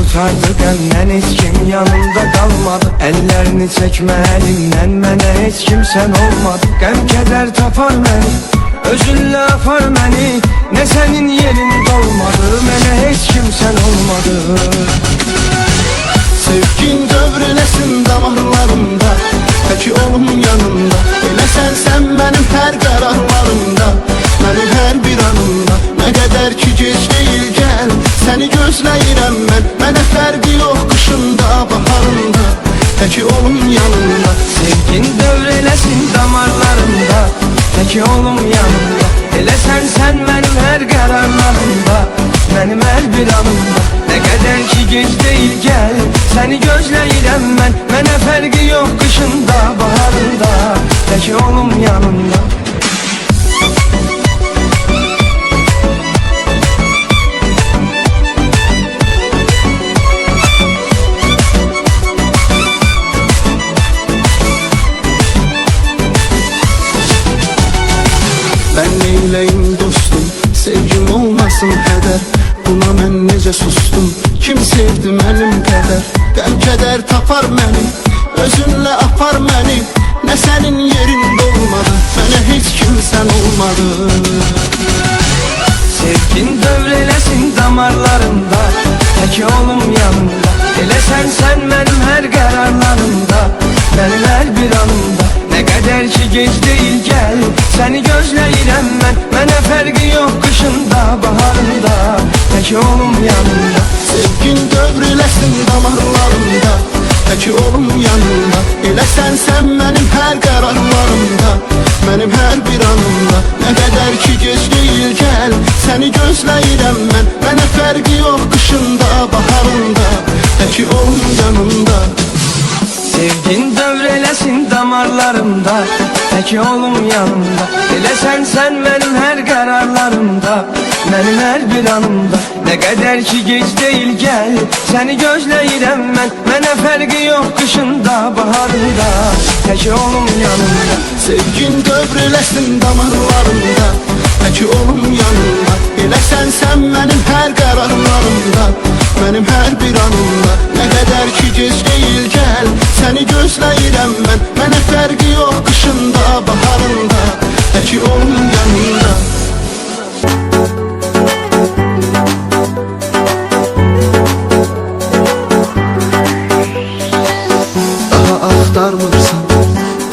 tutardı benden, hiç kim yanımda kalmadı. Ellerini çekme elimden, mənə heç kimsən olmadı. Qəm kədər tapar məni, özünlə apar məni. Ne senin yerin dolmadı, mənə heç kimsən olmadı. Sevgin dövrülesin damarlarımda, peki olum yanımda. Elə sen benim her kararlarımda, benim her bir anımda. Ne kadar ki geç değil gel, seni gözləyirəm mən. Mənə fərqi yox qışında, baharında, peki olum yanımda. Sevgin dövrelesin damarlarımda, peki olum yanımda. Elə sen benim her kararlarımda, benim her bir anımda. Ne kadar ki geç değil gel, seni gözləyirəm mən. Mənə fərqi yox qışında, baharında, peki olum yanımda. Ben neyleyim dostum, sevgim olmasın heder. Buna mən necə sustum, kim sevdi mənim qədər. Qəm kədər tapar məni, özünlə apar məni. Ne senin yerin dolmadı, mənə heç kimsən olmadı. Sevgin dövrelesin damarlarımda, peki olum yanımda. Elə sen benim her kararlarımda, benim her bir anımda. Ne kadar ki geç değil gel, seni gözləyirəm mən. Mənə fərqi yox qışında, baharında, peki olum yanımda. Sevgin dövrülesin damarlarımda, peki olum yanımda. Elə sen benim her kararlarımda, benim her bir anımda. Ne kadar ki geç değil gel, seni gözləyirəm mən. Mənə fərqi yox qışında, baharında, peki olum yanımda. Sevgin dövrelesin damarlarımda, peki olum yanımda. Elə sen benim her kararlarımda, benim her bir anımda. Ne kadar ki geç değil gel, seni gözləyirəm mən. Mənə fərqi yox qışında, baharında, peki olum yanımda. Sevgin dövrülesin damarlarımda, peki olum yanımda. Elə sen benim her kararlarımda, benim her bir anımda. Ne kadar ki geç değil gel, seni gözləyirəm mən. Mənə fərqi yox qışında, baharında, peki olum yanımda. Daha axtarmırsan,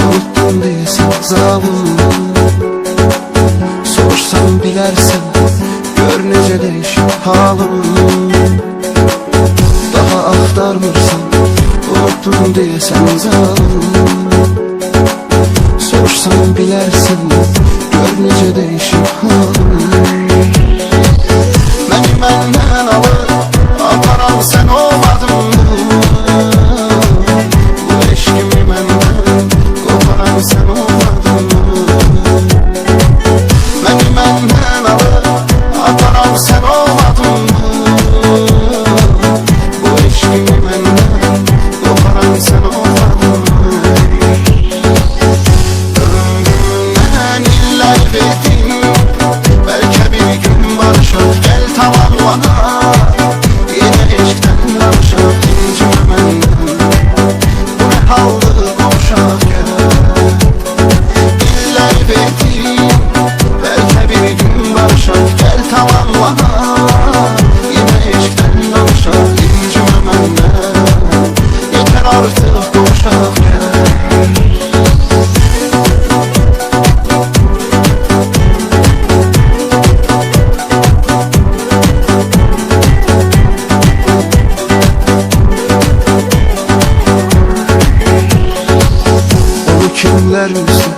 unutdun deyəsən zavallı. Sorsan bilərsən, gör necə dəyişib halım. Daha axtarmırsan, unutdun deyəsən zavallı. Sorsan bilərsən, gör necə dəyişib halım. Məni məndən alır, aparan sən olmadın mı? Bu eşkimi məndən qoparan sən olmadın mı? Məni məndən alır, aparan sən olmadın mı? Bu eşkimi məndən qoparan sən olmadın mı? Mən illər verdim, bəlkə bir gün barışaq. Gəl tamamlana, yenə eşqdən danışaq. İncimə məndən, bu nə haldır qovuşaq. İllər verdim, bəlkə bir gün barışaq. Gəl tamamlana, yenə eşqdən danışaq. İncimə məndən, yetər artıq qovuşaq. Kimler üstü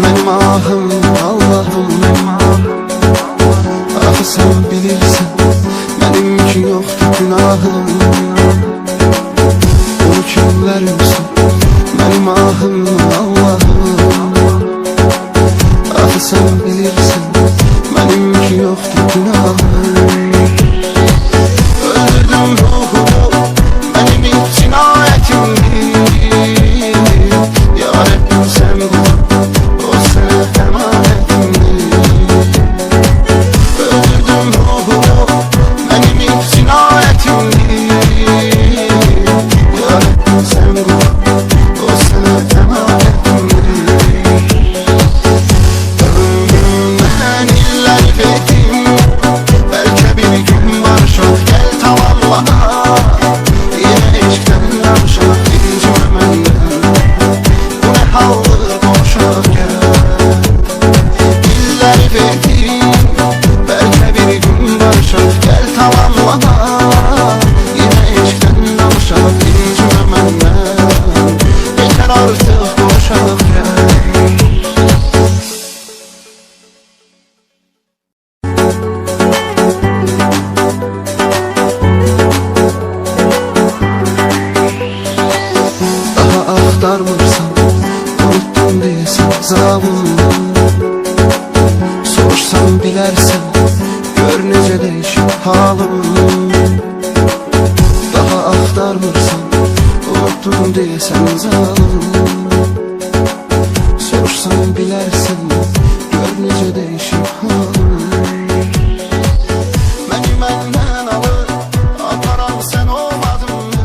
benim ahım, Allah'ım. Ah sen bilirsin, benimki yoktu günahım. Onu kimler üstü benim ahım, Allah'ım. Ah sen bilirsin, benimki yoktu günahım. Öldürdüm ruhumu, benim hiç cinayetimdi. Yarabbim sen bu, o sana emanetimdi. Öldürdüm ruhumu, benim hiç cinayetimdi. oldum deyəsən zalım. Soruşsan bilərsən, gör necə değişib halım. Məni məndən alır, aparan sən olmadın mı?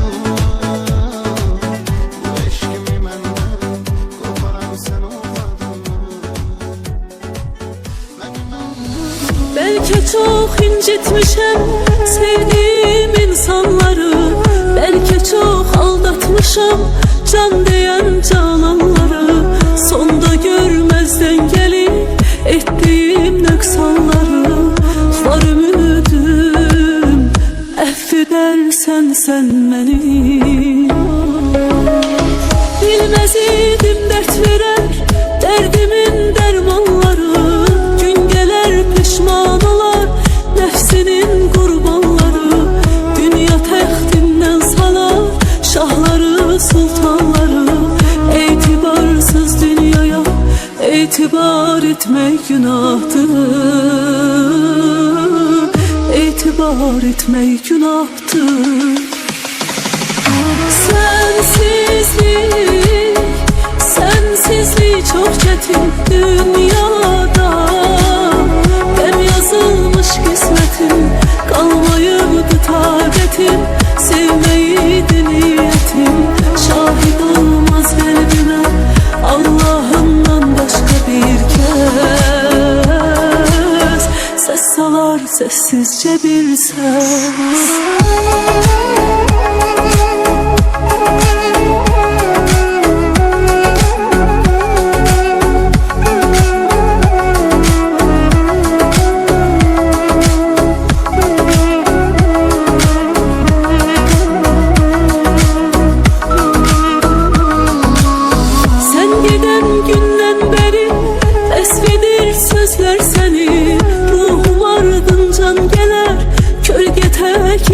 Bu eşkimi məndən qoparan sən olmadın mı? Belki çok incitmişim sevdiğim insanları, belki çok aldatmışım can diyen cananları. Sonda görmezden gelip ettiğim nöksanları, var ümidim affedersen sen beni. Bilmez idim dert verer derdimin dermanları, gün gelir pişman olar nefsinin kurbanları. Dünya textinden salar şahları sultanları, etibarsız dünyaya etibar etmek günahtır, etibar etmek günahtır. Sensizlik, sensizlik çok çetin dünyada. Ben yazılmış kısmetim, kalmayıptı taqetim, sevmeydi niyetim. Şahit olmaz kalbime Allah'ından başka bir kez, ses salar sessizce bir ses.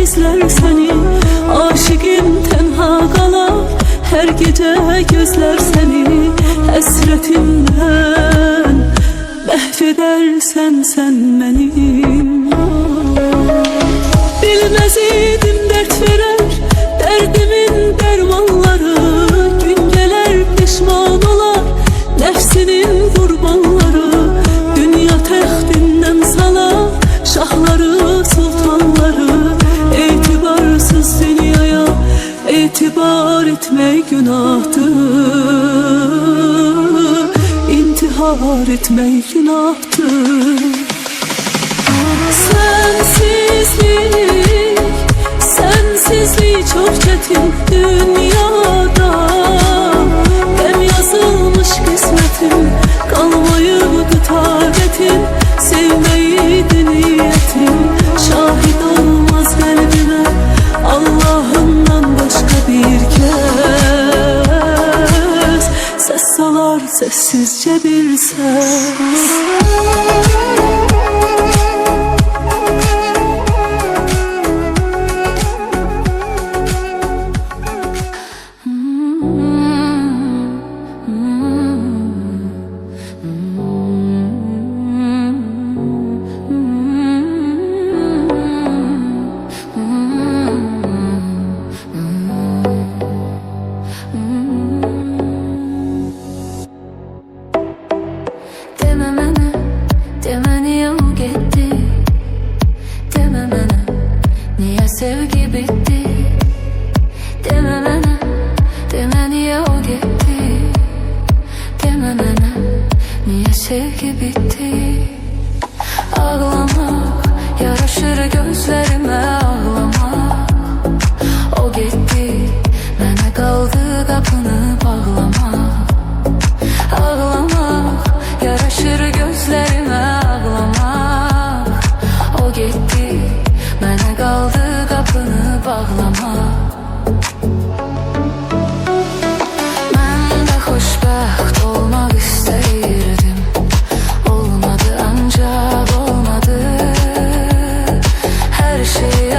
İzler seni, aşıkım tenha kalar, her gece gözler seni. Hasretimden mahvedersen sen benim. Bilmez idim dert verer derdimin dermanları, gün gelir pişman olar nefsinin kurbanları. Dünya textinden salar şahları sultanları, etibarsız dünyaya etibar etmek günahtır, intihar etmek günahtır. Sensizlik, sensizlik çok çetin dünyada. Ben yazılmış kısmetim, kalmayıptı taqetim, sevmeydi niyetim. Şahit olmaz kalbime Allah'ından başka bir kez, ses salar sessizce bir ses. Sevgi bitti deme bana, deme niye o gitti. Deme bana, niye sevgi bitti. Ağlamak yaraşır gözlerime, ağlamak. O gitti, bana kaldı kapını bağlamak. Ağlamak yaraşır gözlerime, ağlamak. O gitti, bana kaldı kapını bağlama. Ben de xoşbəxt olmaq istəyirdim, olmadı ancaq olmadı. Her şeyi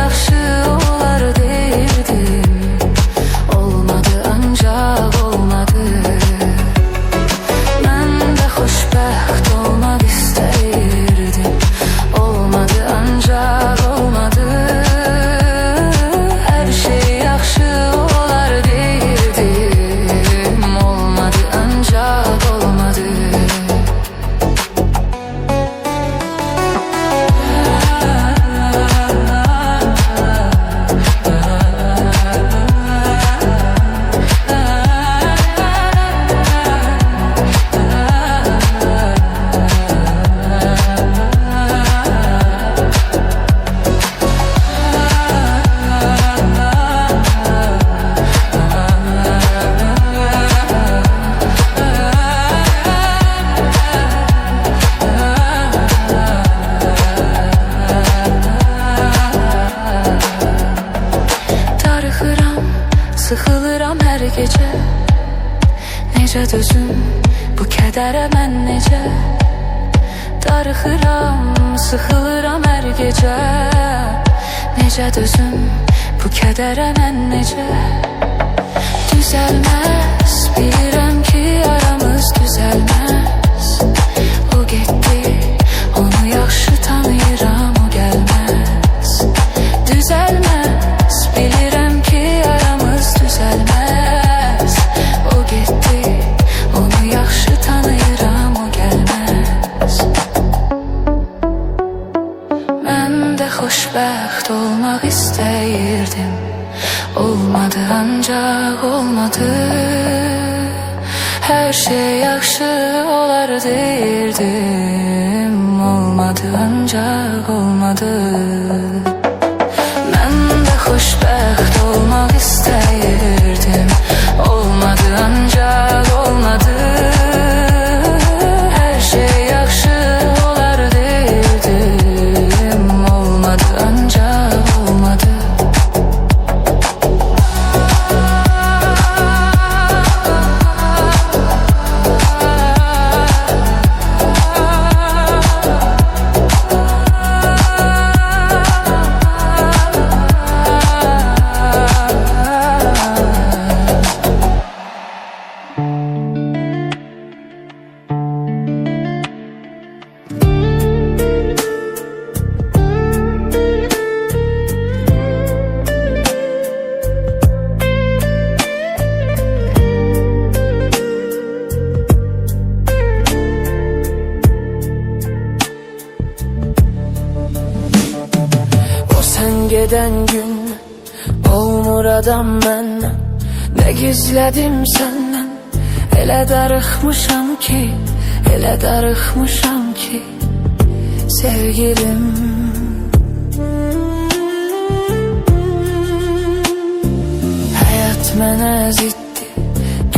Necə dözüm bu kədərə mən necə darıxıram, sıxılıram hər gecə. Necə dözüm bu kədərə mən necə düzəlməz, bilirəm ki aramız düzəlməz. O getdi, onu yaxşı tanıyıram, o gəlməz. Düzəlməz, bilirəm ki aramız düzəlməz. O getdi, onu yaxşı tanıyıram, o gəlməz. Mən də xoşbəxt olmaq istəyirdim, olmadı ancaq olmadı. Hər şey yaxşı olar deyirdim, olmadı ancaq olmadı. Mən də xoşbəxt olmaq istəyirdim, olmadı ancaq olmadı. Hər şey yaxşı olar deyirdim, olmadı ancaq olmadı. Gedən gün olmur adam mən, nə gizlədim səndən. Elə darıxmışam ki, elə darıxmışam ki sevgilim. Həyat mənə ziddi,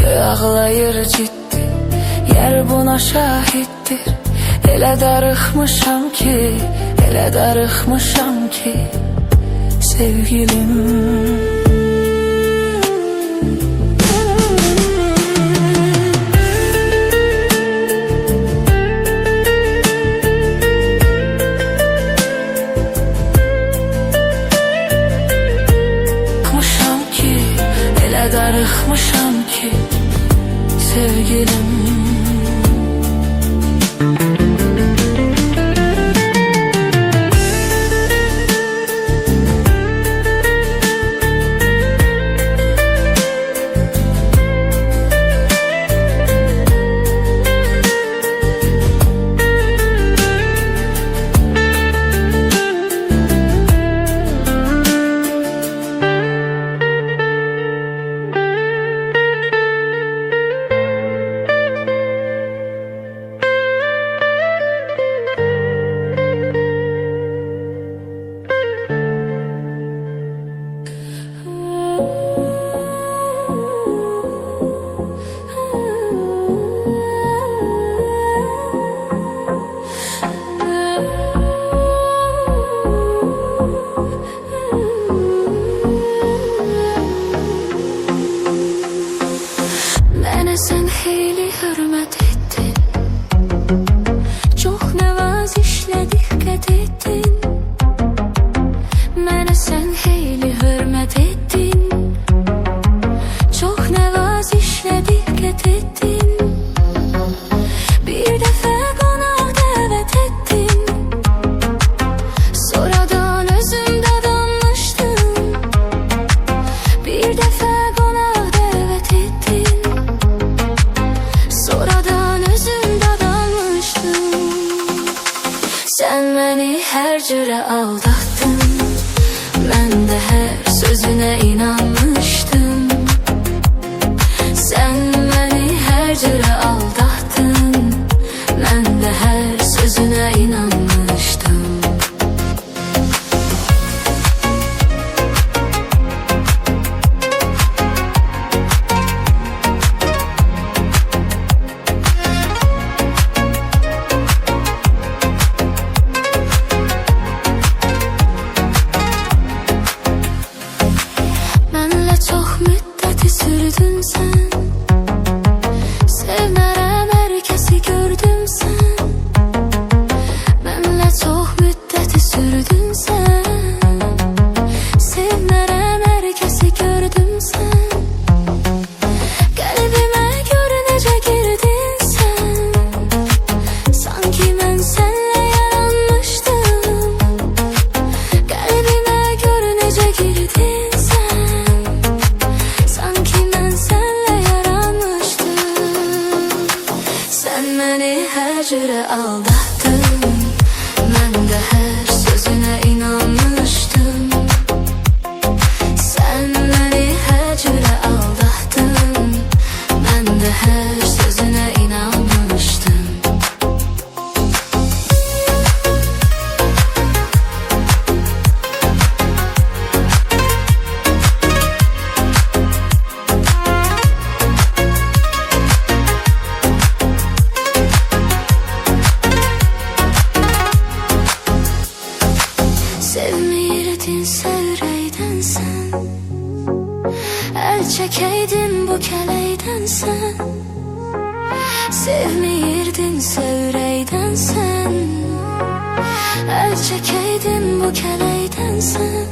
göy ağlayır ciddi, yer buna şahiddir. Elə darıxmışam ki, elə darıxmışam ki sevgilim. Darıxmışam ki, elə darıxmışam ki sevgilim. Sen xeyli hürmet ettin, çok nəvazişlə diqqət ettin. Mənə sen xeyli hürmet ettin, çok nəvazişlə diqqət ettin. Bir dəfə qonaq dəvət ettin, sonradan özümdə danmışdın. Bir dəfə qonaq dəvət ettin, sonradan özümdə danmışdın. Sen beni her cürə aldattın, mən də hər sözünə inanmışdım. Sen beni her cürə aldattın, mən də hər sözünə inanmışdım. Mənlə çox müddəti sürdün sən, cürə aldatdın. Mən də hər sözünə inanmışdım. Sən məni hər cürə aldatdın. Mən də hər sözünə inanmışdım. Sevmirdin sevreyden sen, el çekeydin bu keleyden sen. Sevmirdin sevreyden sen, el çekeydin bu keleyden sen.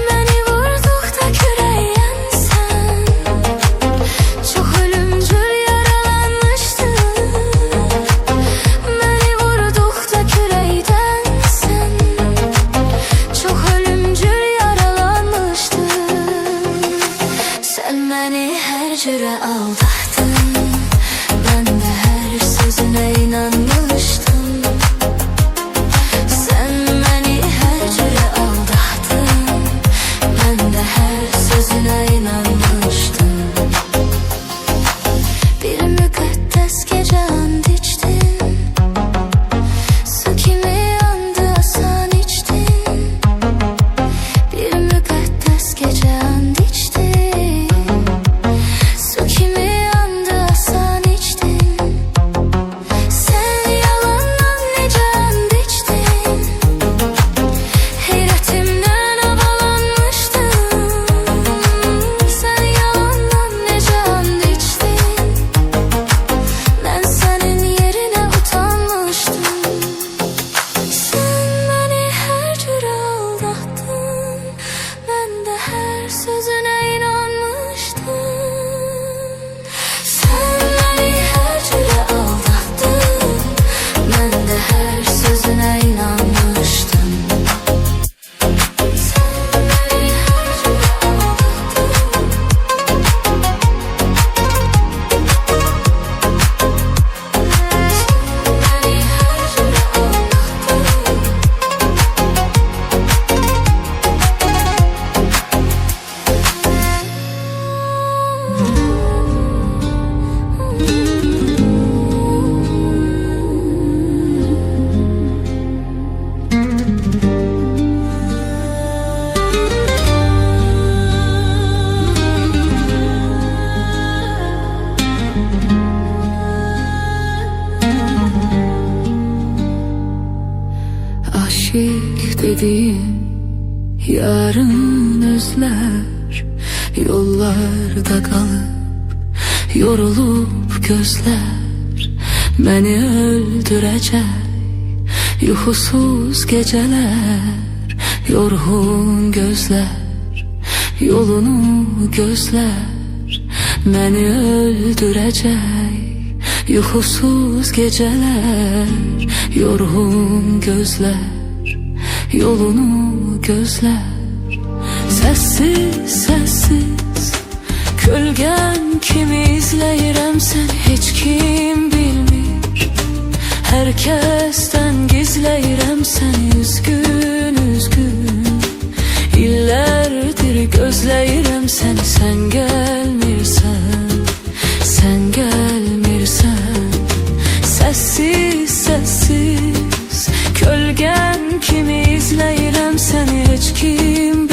Beni vurdukda küreyen sen, çok ölümcül yaralanmıştın. Beni vurdukda küreyden sen, çok ölümcül yaralanmıştın. Sen beni her cürə aldattın. Ben de her sözüne inanmıştım. Sen beni her cürə aldattın. Ben de her sözüne inanmıştım. Bir müqəddəs gecə and içtin. Su kimi yandı asan içtin. Bir müqəddəs gecə and içtin. Su kimi yandı asan içtin. Sen yalandan necə and içtin. Heyrətimdən havalanmışdın. Sen yalandan necə and içtin. Ben senin yerine utanmıştım. Sen beni her cürə aldattın. Ben de her sözüne inanmıştım. Sen beni her cürə aldattın. Ben de her sözüne inanmıştım. Sen beni her cürə aldattın. Aşık dediğim yarın özler, yollarda kalıp yorulup gözler beni öldürecek. Yuhusuz geceler, yorgun gözler yolunu gözler beni öldürecek. Yuhusuz geceler, yorgun gözler yolunu gözler. Sessiz sessiz kölgen kimi izleyirəm sen hiç kim bilmir. Herkesten gizleyirəm sen üzgün üzgün. İllerdir gözleyirəm seni sen gelmirsen. Sen gelmirsen. Sessiz sessiz kölgen kimi izleyirəm seni hiç kim